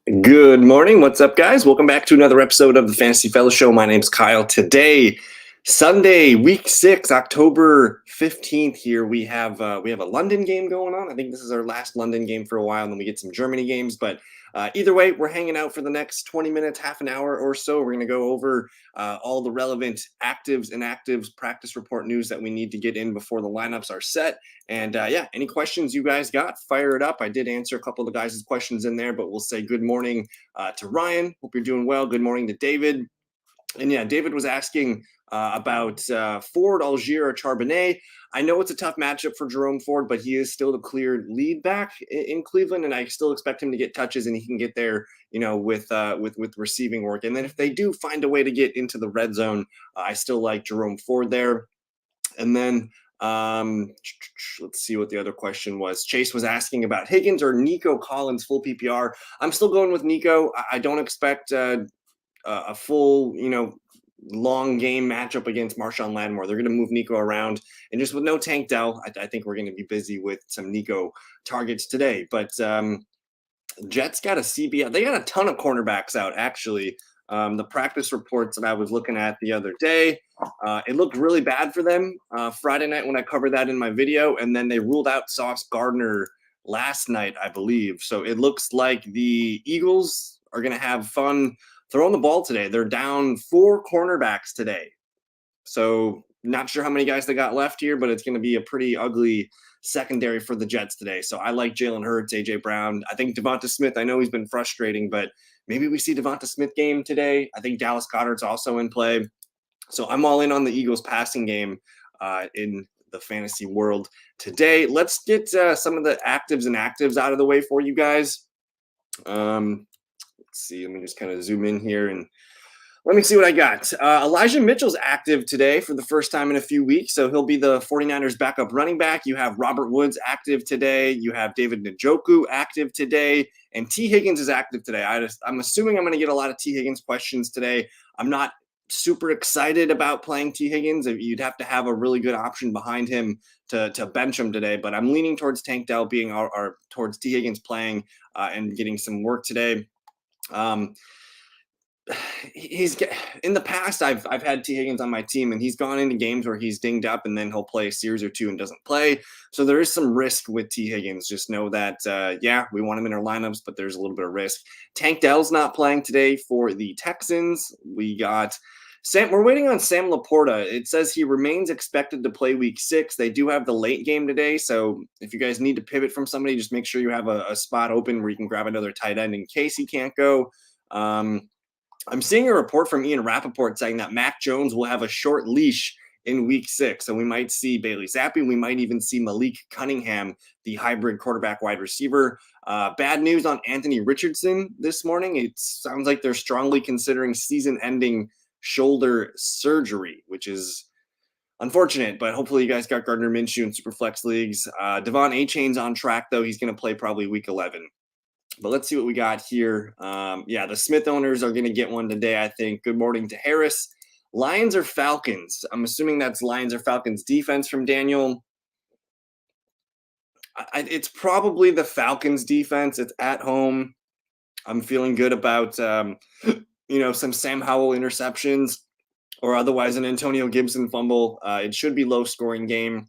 Good morning. What's up, guys? Welcome back to another episode of the Fantasy Fellow Show. My name's Kyle. Today, Sunday, week 6, October 15th. Here we have a London game going on. I think this is our last London game for a while, and then we get some Germany games. But either way, we're hanging out for the next 20 minutes, half an hour or so. We're going to go over all the relevant actives, inactives, practice report news that we need to get in before the lineups are set. And yeah, any questions you guys got, fire it up. I did answer a couple of the guys' questions in there, but we'll say good morning to Ryan. Hope you're doing well. Good morning to David. And yeah, David was asking about Ford, Algier, or Charbonnet. I know it's a tough matchup for Jerome Ford, but he is still the clear lead back in Cleveland, and I still expect him to get touches, and he can get there, with receiving work. And then if they do find a way to get into the red zone, I still like Jerome Ford there. And then let's see what the other question was. Chase was asking about Higgins or Nico Collins full PPR. I'm still going with Nico. I don't expect a full, long game matchup against Marshawn Lattimore. They're going to move Nico around, and just with no Tank Dell, I think we're going to be busy with some Nico targets today. But Jets got a CBI. They got a ton of cornerbacks out, actually. The practice reports that I was looking at the other day, it looked really bad for them Friday night when I covered that in my video, and then they ruled out Sauce Gardner last night, I believe. So it looks like the Eagles are going to have fun throwing the ball today. They're down 4 cornerbacks today. So not sure how many guys they got left here, but it's going to be a pretty ugly secondary for the Jets today. So I like Jalen Hurts, A.J. Brown. I think Devonta Smith, I know he's been frustrating, but maybe we see Devonta Smith game today. I think Dallas Goedert's also in play. So I'm all in on the Eagles passing game in the fantasy world today. Let's get some of the actives and actives out of the way for you guys. Let's see. Let me just kind of zoom in here and let me see what I got. Elijah Mitchell's active today for the first time in a few weeks, so he'll be the 49ers backup running back. You have Robert Woods active today. You have David Njoku active today, and T. Higgins is active today. I'm assuming I'm going to get a lot of T. Higgins questions today. I'm not super excited about playing T. Higgins. You'd have to have a really good option behind him to bench him today, but I'm leaning towards Tank Dell being towards T. Higgins playing and getting some work today. He's in the past I've had T. Higgins on my team, and he's gone into games where he's dinged up and then he'll play a series or two and doesn't play. So there is some risk with T. Higgins. Just know that yeah, we want him in our lineups, but there's a little bit of risk. Tank Dell's not playing today for the Texans. We got Sam. We're waiting on Sam Laporta. It says he remains expected to play week 6. They do have the late game today, so if you guys need to pivot from somebody, just make sure you have a spot open where you can grab another tight end in case he can't go. I'm seeing a report from Ian Rappaport saying that Mac Jones will have a short leash in week 6. So we might see Bailey Zappi. We might even see Malik Cunningham, the hybrid quarterback wide receiver. Bad news on Anthony Richardson this morning. It sounds like they're strongly considering season-ending shoulder surgery, which is unfortunate, but hopefully you guys got Gardner Minshew in Superflex leagues. Devon A-Chain's on track, though. He's going to play probably week 11. But let's see what we got here. Yeah, the Smith owners are going to get one today, I think. Good morning to Harris. Lions or Falcons? I'm assuming that's Lions or Falcons defense from Daniel. It's probably the Falcons defense. It's at home. I'm feeling good about, some Sam Howell interceptions or otherwise an Antonio Gibson fumble. It should be low-scoring game.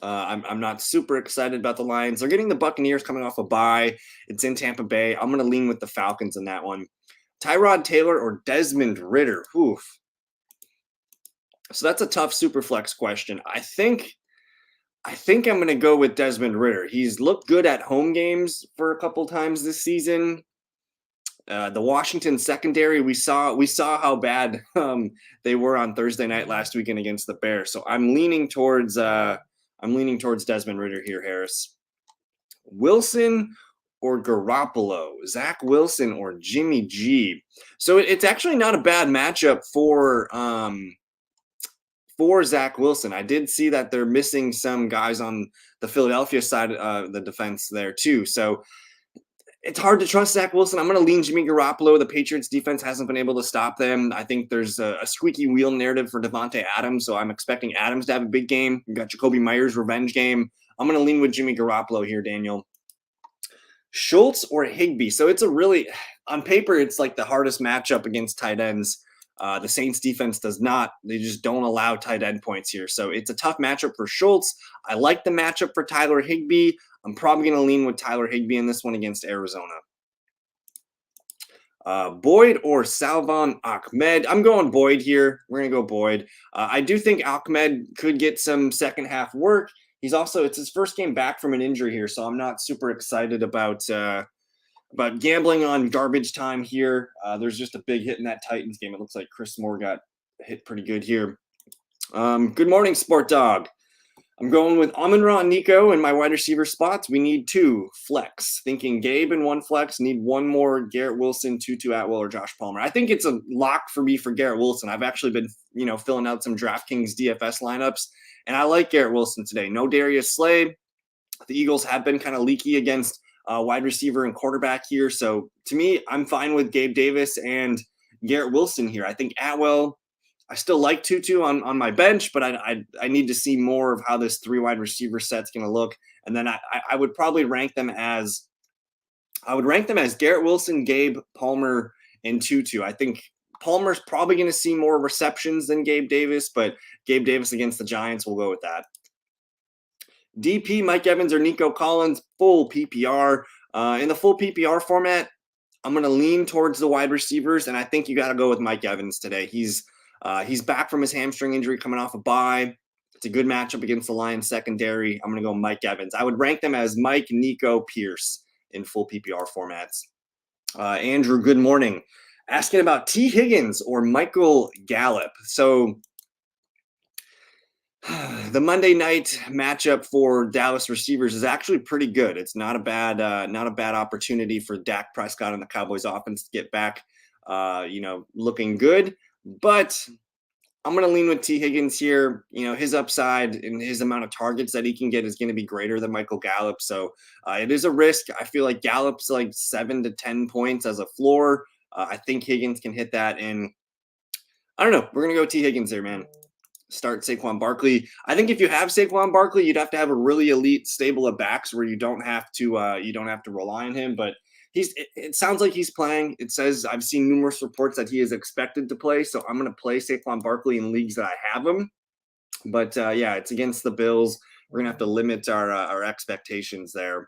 I'm not super excited about the Lions. They're getting the Buccaneers coming off a bye. It's in Tampa Bay. I'm going to lean with the Falcons in that one. Tyrod Taylor or Desmond Ridder? Oof. So that's a tough super flex question. I think I'm going to go with Desmond Ridder. He's looked good at home games for a couple times this season. The Washington secondary, we saw how bad they were on Thursday night last weekend against the Bears. So I'm leaning towards Desmond Ridder here, Harris. Wilson or Garoppolo? Zach Wilson or Jimmy G? So it's actually not a bad matchup for Zach Wilson. I did see that they're missing some guys on the Philadelphia side of the defense there too. So it's hard to trust Zach Wilson. I'm going to lean Jimmy Garoppolo. The Patriots defense hasn't been able to stop them. I think there's a squeaky wheel narrative for Devontae Adams, so I'm expecting Adams to have a big game. We've got Jacoby Myers' revenge game. I'm going to lean with Jimmy Garoppolo here, Daniel. Schultz or Higbee. So it's a really, on paper, it's like the hardest matchup against tight ends. The Saints defense does not, they just don't allow tight end points here. So it's a tough matchup for Schultz. I like the matchup for Tyler Higbee. I'm probably going to lean with Tyler Higbee in this one against Arizona. Boyd or Salvon Ahmed. I'm going Boyd here. We're going to go Boyd. I do think Ahmed could get some second half work. He's also, it's his first game back from an injury here, so I'm not super excited about gambling on garbage time here. There's just a big hit in that Titans game. It looks like Chris Moore got hit pretty good here. Good morning, Sport Dog. I'm going with Amon-Ra and Nico in my wide receiver spots. We need 2 flex. Thinking Gabe in 1 flex. Need 1 more Garrett Wilson, Tutu Atwell, or Josh Palmer. I think it's a lock for me for Garrett Wilson. I've actually been, filling out some DraftKings DFS lineups, and I like Garrett Wilson today. No Darius Slay. The Eagles have been kind of leaky against wide receiver and quarterback here. So to me, I'm fine with Gabe Davis and Garrett Wilson here. I think Atwell, I still like Tutu on my bench, but I need to see more of how this 3 wide receiver set's going to look. And then I would probably rank them as Garrett Wilson, Gabe, Palmer, and Tutu. I think Palmer's probably going to see more receptions than Gabe Davis, but Gabe Davis against the Giants, we'll go with that. DP, Mike Evans or Nico Collins, full PPR. In the full PPR format, I'm going to lean towards the wide receivers, and I think you got to go with Mike Evans today. He's back from his hamstring injury, coming off a bye. It's a good matchup against the Lions secondary. I'm going to go Mike Evans. I would rank them as Mike, Nico, Pierce in full PPR formats. Andrew, good morning. Asking about T. Higgins or Michael Gallup. So the Monday night matchup for Dallas receivers is actually pretty good. It's not a bad opportunity for Dak Prescott and the Cowboys offense to get back, looking good. But I'm going to lean with T. Higgins here. His upside and his amount of targets that he can get is going to be greater than Michael Gallup. So it is a risk. I feel like Gallup's like 7 to 10 points as a floor. I think Higgins can hit that. And I don't know. We're going to go T. Higgins there, man. Start Saquon Barkley. I think if you have Saquon Barkley, you'd have to have a really elite stable of backs where you don't have to rely on him. But it sounds like he's playing. It says I've seen numerous reports that he is expected to play. So I'm going to play Saquon Barkley in leagues that I have him. But it's against the Bills. We're going to have to limit our expectations there.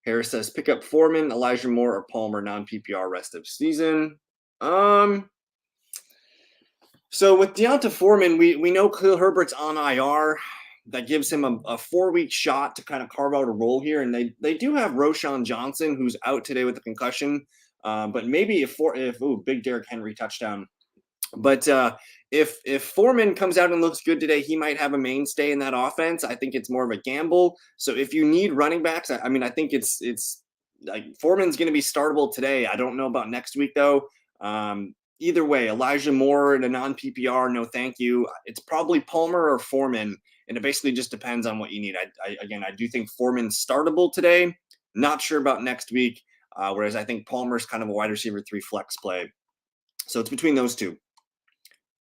Harris says pick up Foreman, Elijah Moore, or Palmer non-PPR rest of season. So with Deonta Foreman, we know Khalil Herbert's on IR. That gives him a 4-week shot to kind of carve out a role here. And they do have Roschon Johnson, who's out today with a concussion. But maybe if big Derrick Henry touchdown. But if Foreman comes out and looks good today, he might have a mainstay in that offense. I think it's more of a gamble. So if you need running backs, I think it's like Foreman's going to be startable today. I don't know about next week though. Either way, Elijah Moore in a non-PPR, no thank you. It's probably Palmer or Foreman, and it basically just depends on what you need. I do think Foreman's startable today. Not sure about next week, whereas I think Palmer's kind of a wide receiver 3 flex play. So it's between those two.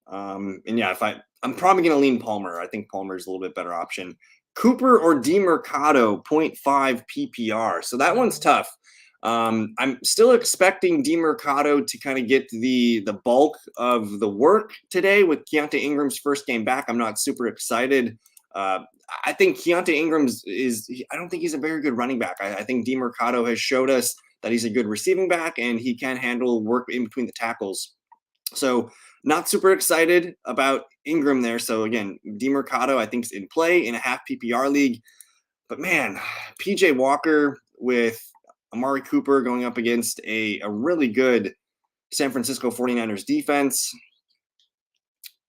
I'm probably going to lean Palmer. I think Palmer's a little bit better option. Cooper or DeMercado, 0.5 PPR. So that one's tough. I'm still expecting DeMercado to kind of get the bulk of the work today with Keontae Ingram's first game back. I'm not super excited. I think Keontae Ingram's I don't think he's a very good running back. I think DeMercado has showed us that he's a good receiving back and he can handle work in between the tackles. So not super excited about Ingram there. So again, DeMercado I think is in play in a half PPR league. But man, PJ Walker with Amari Cooper going up against a really good San Francisco 49ers defense.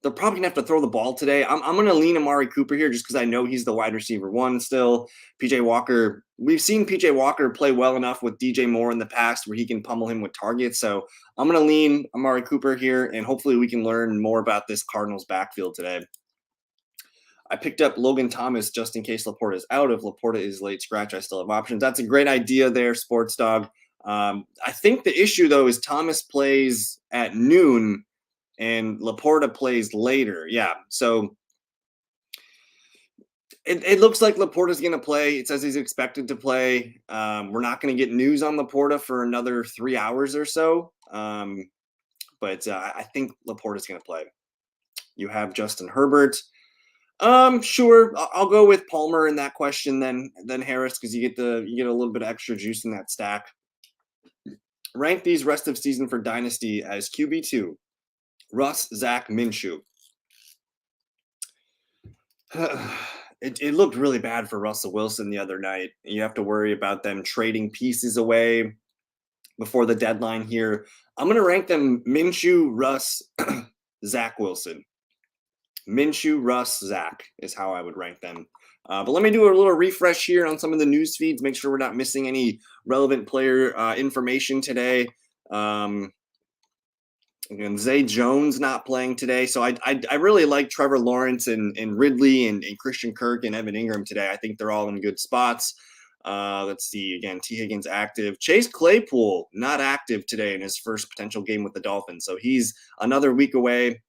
They're probably going to have to throw the ball today. I'm going to lean Amari Cooper here just because I know he's the wide receiver 1 still. PJ Walker, we've seen PJ Walker play well enough with DJ Moore in the past where he can pummel him with targets. So I'm going to lean Amari Cooper here, and hopefully we can learn more about this Cardinals backfield today. I picked up Logan Thomas just in case Laporta is out. If Laporta is late scratch, I still have options. That's a great idea there, Sports Dog. I think the issue, though, is Thomas plays at noon and Laporta plays later. Yeah, so It looks like Laporta's going to play. It says he's expected to play. We're not going to get news on Laporta for another 3 hours or so. But I think Laporta's going to play. You have Justin Herbert. Sure. I'll go with Palmer in that question, then Harris, because you get a little bit of extra juice in that stack. Rank these rest of season for Dynasty as QB2. Russ, Zach, Minshew. It looked really bad for Russell Wilson the other night. You have to worry about them trading pieces away before the deadline here. I'm going to rank them Minshew, Russ, Zach Wilson. Minshew, Russ, Zach is how I would rank them. But let me do a little refresh here on some of the news feeds, make sure we're not missing any relevant player information today. Again, Zay Jones not playing today. So I really like Trevor Lawrence and Ridley and Christian Kirk and Evan Ingram today. I think they're all in good spots. Let's see. Again, T. Higgins active. Chase Claypool not active today in his first potential game with the Dolphins. So he's another week away.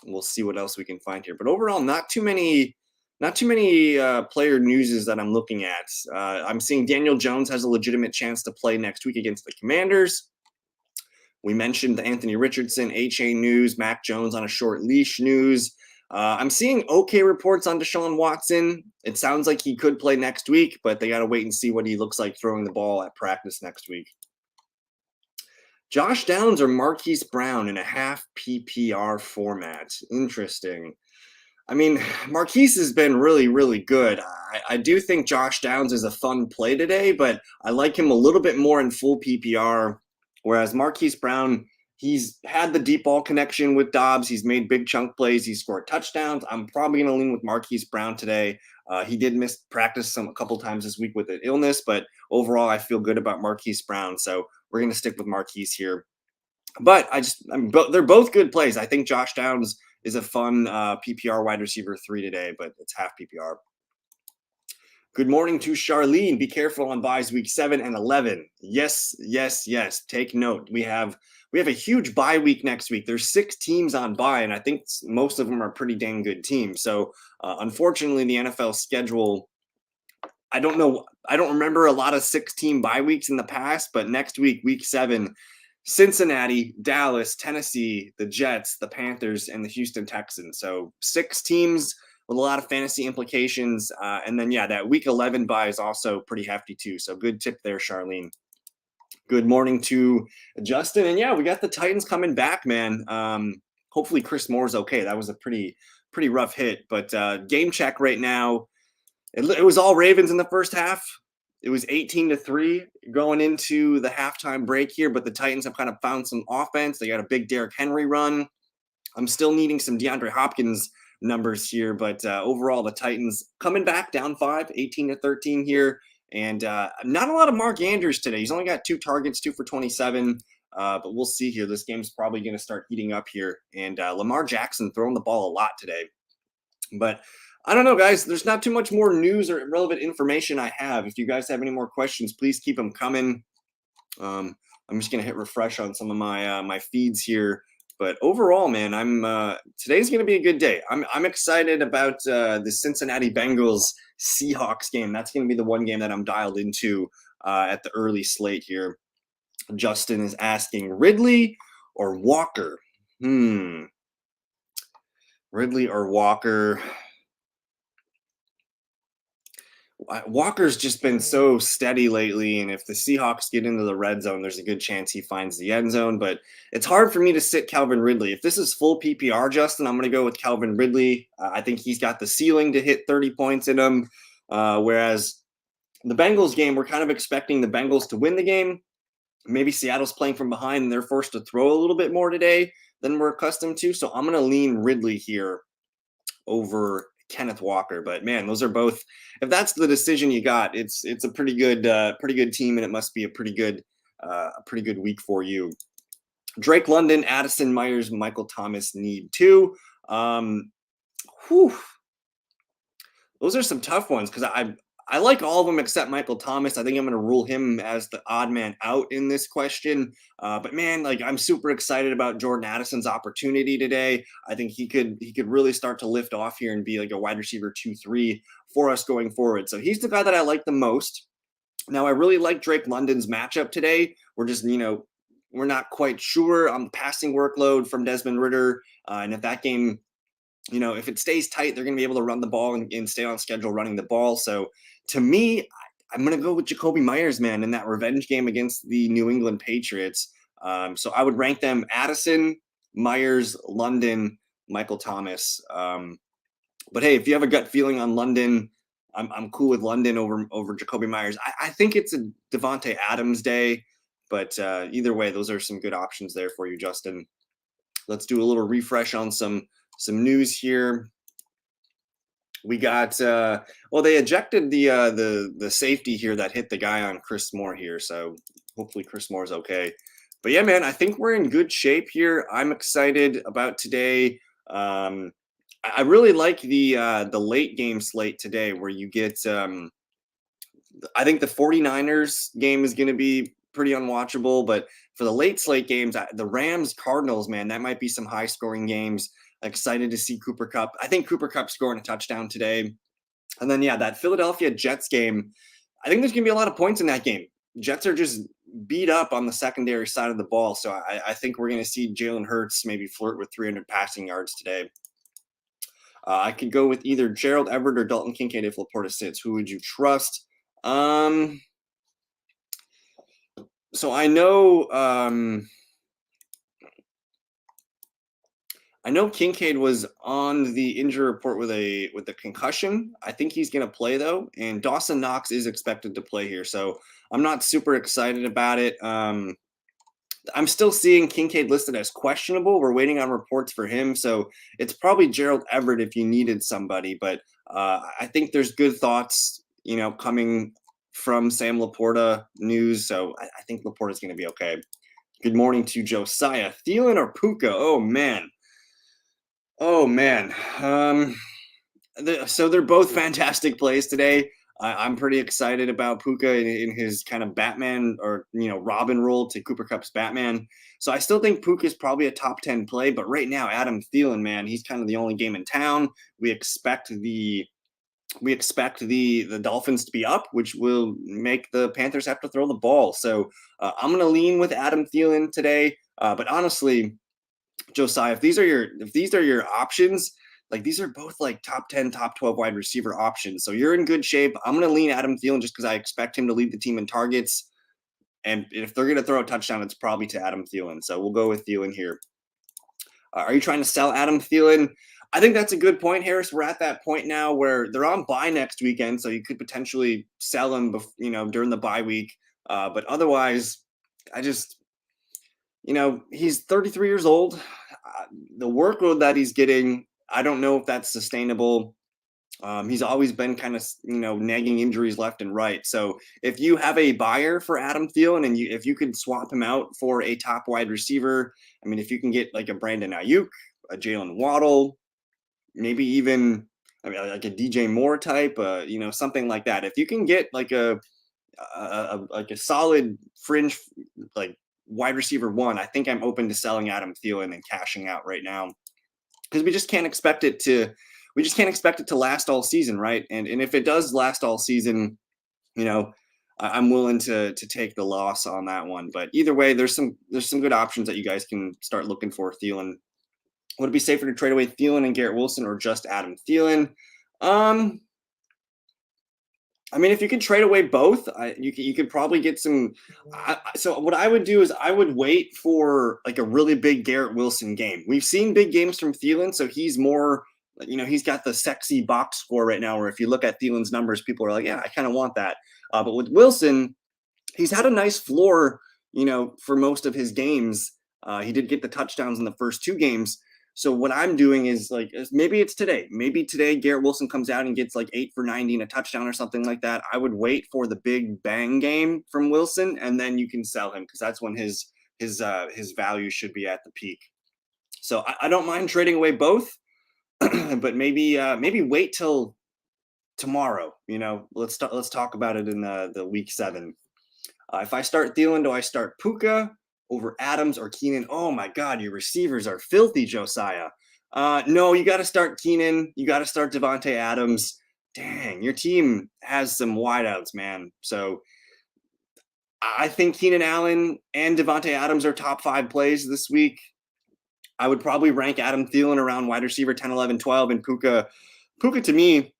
We'll see what else we can find here. But overall, not too many player newses that I'm looking at. I'm seeing Daniel Jones has a legitimate chance to play next week against the Commanders. We mentioned the Anthony Richardson, HA news, Mac Jones on a short leash news. I'm seeing okay reports on Deshaun Watson. It sounds like he could play next week, but they got to wait and see what he looks like throwing the ball at practice next week. Josh Downs or Marquise Brown in a half PPR format. Interesting. I mean, Marquise has been really, really good. I do think Josh Downs is a fun play today, but I like him a little bit more in full PPR. Whereas Marquise Brown, he's had the deep ball connection with Dobbs. He's made big chunk plays. He's scored touchdowns. I'm probably going to lean with Marquise Brown today. He did miss practice a couple times this week with an illness, but overall, I feel good about Marquise Brown. So we're going to stick with Marquise here. But they're both good plays. I think Josh Downs is a fun PPR wide receiver 3 today, but it's half PPR. Good morning to Charlene. Be careful on buys week 7 and 11. Yes. Take note. We have a huge bye week next week. There's 6 teams on bye, and I think most of them are pretty dang good teams. So unfortunately, the NFL schedule, I don't know. I don't remember a lot of 6-team bye weeks in the past, but next week, week 7, Cincinnati, Dallas, Tennessee, the Jets, the Panthers, and the Houston Texans. So 6 teams with a lot of fantasy implications. And then, that week 11 bye is also pretty hefty too. So good tip there, Charlene. Good morning to Justin. And we got the Titans coming back, man. Hopefully Chris Moore's okay. That was a pretty rough hit. But game check right now, it was all Ravens in the first half. It was 18-3 going into the halftime break here, but the Titans have kind of found some offense. They got a big Derrick Henry run. I'm still needing some DeAndre Hopkins numbers here, but overall, the Titans coming back down 5, 18-13 here, and not a lot of Mark Andrews today. He's only got 2 targets, 2 for 27, but we'll see here. This game's probably going to start heating up here, and Lamar Jackson throwing the ball a lot today. But I don't know, guys. There's not too much more news or relevant information I have. If you guys have any more questions, please keep them coming. I'm just going to hit refresh on some of my feeds here. But overall, man, today's going to be a good day. I'm excited about the Cincinnati Bengals Seahawks game. That's going to be the one game that I'm dialed into at the early slate here. Justin is asking Ridley or Walker. Ridley or Walker. Walker's just been so steady lately, and if the Seahawks get into the red zone, there's a good chance he finds the end zone, but it's hard for me to sit Calvin Ridley. If this is full PPR, Justin, I'm going to go with Calvin Ridley. I think he's got the ceiling to hit 30 points in him, whereas the Bengals game, we're kind of expecting the Bengals to win the game. Maybe Seattle's playing from behind, and they're forced to throw a little bit more today than we're accustomed to, so I'm going to lean Ridley here over Kenneth Walker. But man, those are both, if that's the decision you got, it's a pretty good team, and it must be a pretty good week for you. Drake London, Addison Myers, Michael Thomas need 2. Those are some tough ones because I like all of them except Michael Thomas. I think I'm going to rule him as the odd man out in this question. But man, I'm super excited about Jordan Addison's opportunity today. I think he could really start to lift off here and be like a wide receiver 2-3 for us going forward. So he's the guy that I like the most. Now, I really like Drake London's matchup today. We're just, we're not quite sure on the passing workload from Desmond Ritter. And if that game, if it stays tight, they're going to be able to run the ball and stay on schedule running the ball. So to me, I'm going to go with Jakobi Meyers, man, in that revenge game against the New England Patriots. So I would rank them Addison, Meyers, London, Michael Thomas. But hey, if you have a gut feeling on London, I'm cool with London over Jakobi Meyers. I think it's a Davante Adams day, but either way, those are some good options there for you, Justin. Let's do a little refresh on some news here. We got they ejected the safety here that hit the guy on Chris Moore here, so hopefully Chris Moore's okay. But yeah, man, I think we're in good shape here. I'm excited about today. I really like the late game slate today where you get I think the 49ers game is going to be pretty unwatchable, but for the late slate games, the Rams Cardinals, man, that might be some high scoring games. Excited to see Cooper Kupp. I think Cooper Kupp scoring a touchdown today. And then, yeah, that Philadelphia Jets game, I think there's going to be a lot of points in that game. Jets are just beat up on the secondary side of the ball. So I think we're going to see Jalen Hurts maybe flirt with 300 passing yards today. I could go with either Gerald Everett or Dalton Kincaid if Laporta sits. Who would you trust? So I know Kincaid was on the injury report with a concussion. I think he's going to play though, and Dawson Knox is expected to play here. So I'm not super excited about it. I'm still seeing Kincaid listed as questionable. We're waiting on reports for him, so it's probably Gerald Everett if you needed somebody. But I think there's good thoughts, coming from Sam Laporta news. So I think Laporta is going to be okay. Good morning to Josiah. Thielen or Puka? Oh man. So they're both fantastic plays today. I'm pretty excited about Puka in his kind of Batman or Robin role to Cooper Kupp's Batman. So I still think Puka is probably a top 10 play, but right now Adam Thielen, man, he's kind of the only game in town. We expect the Dolphins to be up, which will make the Panthers have to throw the ball. So I'm going to lean with Adam Thielen today. But honestly, Josiah, if these are your options, like these are both like top 10, top 12 wide receiver options. So you're in good shape. I'm going to lean Adam Thielen just because I expect him to lead the team in targets. And if they're going to throw a touchdown, it's probably to Adam Thielen. So we'll go with Thielen here. Are you trying to sell Adam Thielen? I think that's a good point, Harris. We're at that point now where they're on bye next weekend, so you could potentially sell him, during the bye week. But otherwise, he's 33 years old. The workload that he's getting, I don't know if that's sustainable. He's always been kind of, nagging injuries left and right. So if you have a buyer for Adam Thielen and if you could swap him out for a top wide receiver, I mean, if you can get like a Brandon Ayuk, a Jalen Waddle, maybe even like a DJ Moore type, something like that. If you can get like a solid fringe like wide receiver one, I think I'm open to selling Adam Thielen and cashing out right now because we just can't expect it to last all season, right? And if it does last all season, I'm willing to take the loss on that one. But either way, there's some good options that you guys can start looking for. Thielen. Would it be safer to trade away Thielen and Garrett Wilson or just Adam Thielen? I mean, if you could trade away both, you could probably get some. So what I would do is I would wait for like a really big Garrett Wilson game. We've seen big games from Thielen, so he's more, he's got the sexy box score right now. Where if you look at Thielen's numbers, people are like, yeah, I kind of want that. But with Wilson, he's had a nice floor, for most of his games. He did get the touchdowns in the first two games. So what I'm doing is maybe it's today. Maybe today Garrett Wilson comes out and gets like 8 for 90 and a touchdown or something like that. I would wait for the big bang game from Wilson, and then you can sell him because that's when his value should be at the peak. So I don't mind trading away both, but maybe wait till tomorrow. Let's talk about it in the week 7. If I start Thielen, do I start Puka over Adams or Keenan? Oh my God, your receivers are filthy, Josiah. No, you got to start Keenan. You got to start Devontae Adams. dang, your team has some wideouts, man. So I think Keenan Allen and Devontae Adams are top 5 plays this week. I would probably rank Adam Thielen around wide receiver 10, 11, 12, and Puka to me,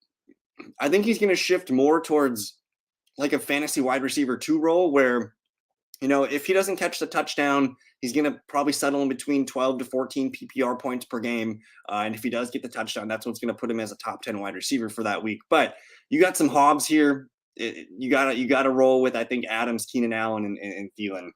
I think he's going to shift more towards like a fantasy wide receiver 2 role where, if he doesn't catch the touchdown, he's going to probably settle in between 12 to 14 PPR points per game. And if he does get the touchdown, that's what's going to put him as a top 10 wide receiver for that week. But you got some Hobbs here. You got to roll with, I think, Adams, Keenan Allen, and Thielen.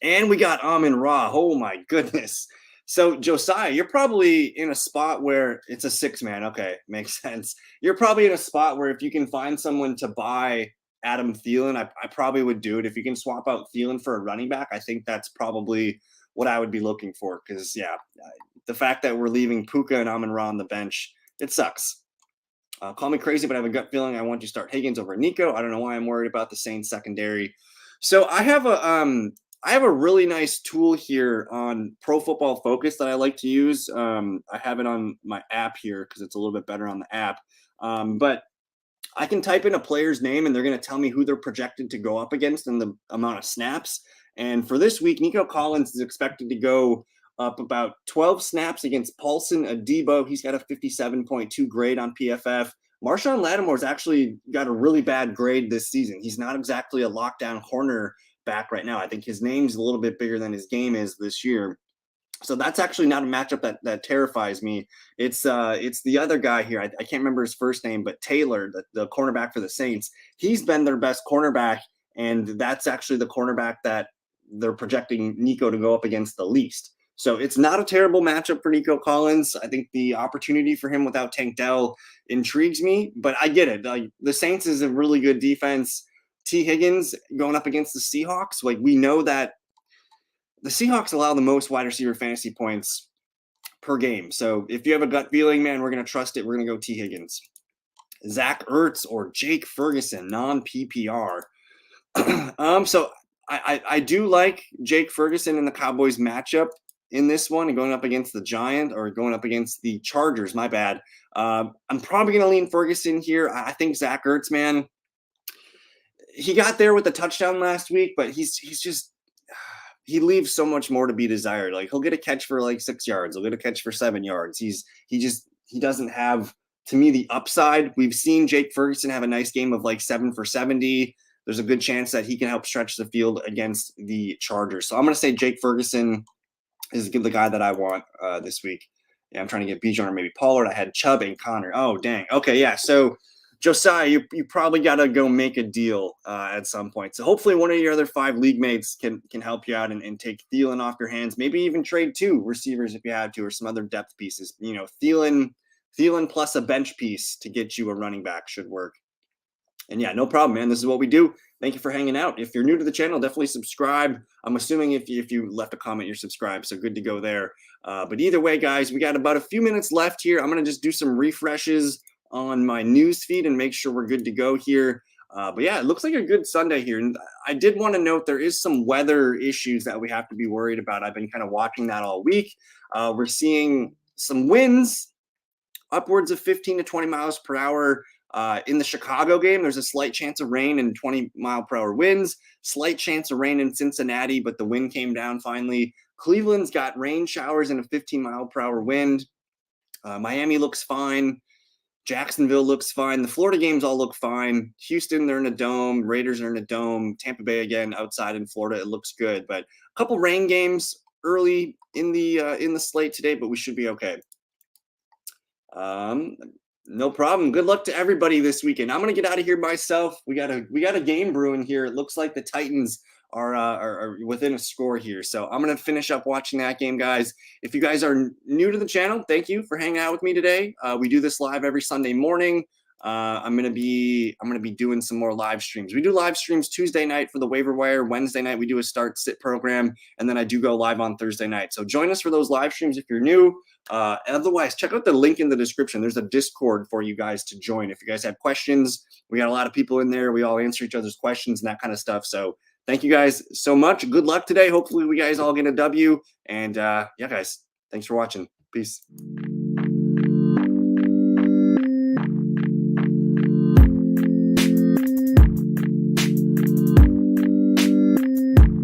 And we got Amon-Ra. Oh my goodness. So Josiah, you're probably in a spot where it's a 6-man. Okay, makes sense. You're probably in a spot where if you can find someone to buy Adam Thielen, I probably would do it. If you can swap out Thielen for a running back, I think that's probably what I would be looking for. Because the fact that we're leaving Puka and Amon-Ra on the bench, it sucks. Call me crazy, but I have a gut feeling I want to start Higgins over Nico. I don't know why I'm worried about the Saints secondary. So I have a really nice tool here on Pro Football Focus that I like to use. I have it on my app here because it's a little bit better on the app. But I can type in a player's name and they're going to tell me who they're projected to go up against and the amount of snaps. And for this week, Nico Collins is expected to go up about 12 snaps against Paulson Adebo. He's got a 57.2 grade on PFF. Marshawn Lattimore's actually got a really bad grade this season. He's not exactly a lockdown corner back right now. I think his name's a little bit bigger than his game is this year. So that's actually not a matchup that terrifies me. It's the other guy here. I can't remember his first name, but Taylor, the cornerback for the Saints. He's been their best cornerback, and that's actually the cornerback that they're projecting Nico to go up against the least. So it's not a terrible matchup for Nico Collins. I think the opportunity for him without Tank Dell intrigues me, but I get it. The Saints is a really good defense. T. Higgins going up against the Seahawks. Like, we know that the Seahawks allow the most wide receiver fantasy points per game. So if you have a gut feeling, man, we're going to trust it. We're going to go T. Higgins. Zach Ertz or Jake Ferguson, non-PPR. So I do like Jake Ferguson in the Cowboys matchup in this one and going up against the Giant or going up against the Chargers. My bad. I'm probably going to lean Ferguson here. I think Zach Ertz, man, he got there with the touchdown last week, but he's just he leaves so much more to be desired. Like, he'll get a catch for like 6 yards, he'll get a catch for 7 yards. He doesn't have, to me, the upside. We've seen Jake Ferguson have a nice game of like 7 for 70. There's a good chance that he can help stretch the field against the Chargers. So I'm going to say Jake Ferguson is the guy that I want this week. Yeah, I'm trying to get Bijan or maybe Pollard. I had Chubb and Connor. Oh, dang. Okay, yeah. So Josiah, you probably got to go make a deal at some point. So hopefully one of your other 5 league mates can help you out and take Thielen off your hands. Maybe even trade 2 receivers if you had to, or some other depth pieces. Thielen plus a bench piece to get you a running back should work. And yeah, no problem, man. This is what we do. Thank you for hanging out. If you're new to the channel, definitely subscribe. I'm assuming if you left a comment, you're subscribed. So good to go there. But either way, guys, we got about a few minutes left here. I'm going to just do some refreshes on my news feed and make sure we're good to go here. But yeah, it looks like a good Sunday here. And I did want to note there is some weather issues that we have to be worried about. I've been kind of watching that all week. We're seeing some winds upwards of 15 to 20 miles per hour. In the Chicago game, there's a slight chance of rain and 20-mile-per-hour winds. Slight chance of rain in Cincinnati, but the wind came down finally. Cleveland's got rain showers and a 15-mile-per-hour wind. Miami looks fine. Jacksonville looks fine. The Florida games all look fine. Houston, they're in a dome. Raiders are in a dome. Tampa Bay, again, outside in Florida, it looks good. But a couple rain games early in the slate today, but we should be okay. No problem. Good luck to everybody this weekend. I'm gonna get out of here myself. We got a game brewing here. It looks like the Titans are within a score here. So I'm gonna finish up watching that game, guys. If you guys are new to the channel, thank you for hanging out with me today. We do this live every Sunday morning. I'm gonna be doing some more live streams. We do live streams Tuesday night for the waiver wire. Wednesday night we do a start sit program, and then I do go live on Thursday night. So join us for those live streams if you're new. Otherwise, check out the link in the description. There's a Discord for you guys to join. If you guys have questions, we got a lot of people in there. We all answer each other's questions and that kind of stuff. So thank you guys so much. Good luck today. Hopefully we guys all get a W. And yeah, guys, thanks for watching. Peace.